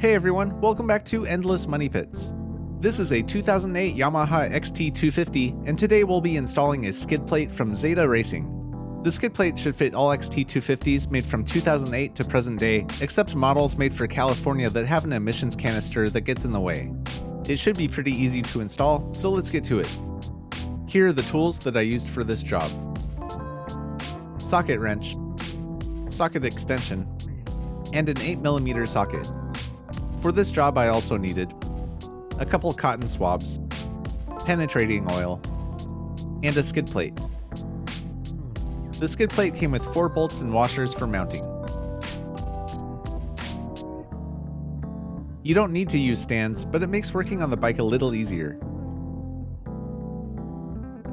Hey everyone, welcome back to Endless Money Pits. This is a 2008 Yamaha XT250, and today we'll be installing a skid plate from Zeta Racing. The skid plate should fit all XT250s made from 2008 to present day, except models made for California that have an emissions canister that gets in the way. It should be pretty easy to install, so let's get to it. Here are the tools that I used for this job. Socket wrench, socket extension, and an 8mm socket. For this job I also needed a couple cotton swabs, penetrating oil, and a skid plate. The skid plate came with 4 bolts and washers for mounting. You don't need to use stands, but it makes working on the bike a little easier.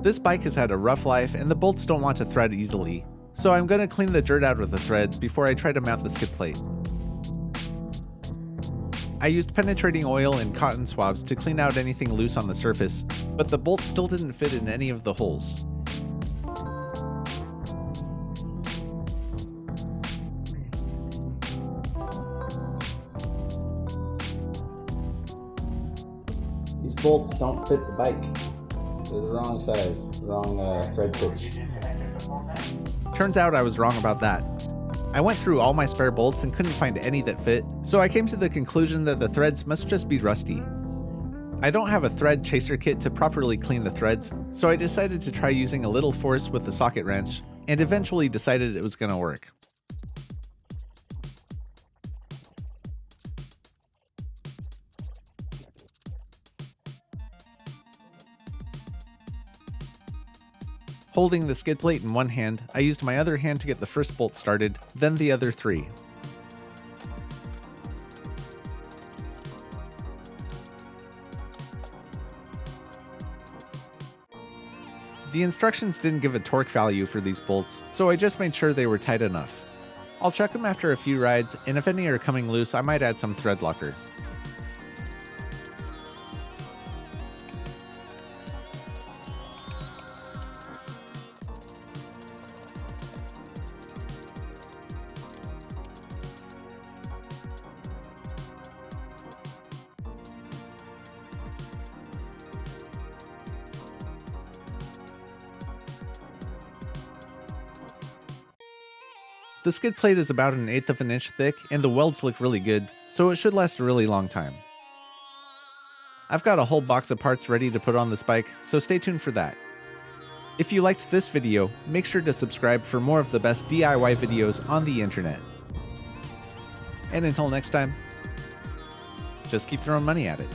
This bike has had a rough life and the bolts don't want to thread easily, so I'm going to clean the dirt out of the threads before I try to mount the skid plate. I used penetrating oil and cotton swabs to clean out anything loose on the surface, but the bolts still didn't fit in any of the holes. These bolts don't fit the bike. They're the wrong size, the wrong thread pitch. Turns out I was wrong about that. I went through all my spare bolts and couldn't find any that fit, so I came to the conclusion that the threads must just be rusty. I don't have a thread chaser kit to properly clean the threads, so I decided to try using a little force with the socket wrench, and eventually decided it was going to work. Holding the skid plate in one hand, I used my other hand to get the first bolt started, then the other 3. The instructions didn't give a torque value for these bolts, so I just made sure they were tight enough. I'll check them after a few rides, and if any are coming loose, I might add some thread locker. The skid plate is about 1/8 of an inch thick, and the welds look really good, so it should last a really long time. I've got a whole box of parts ready to put on this bike, so stay tuned for that. If you liked this video, make sure to subscribe for more of the best DIY videos on the internet. And until next time, just keep throwing money at it.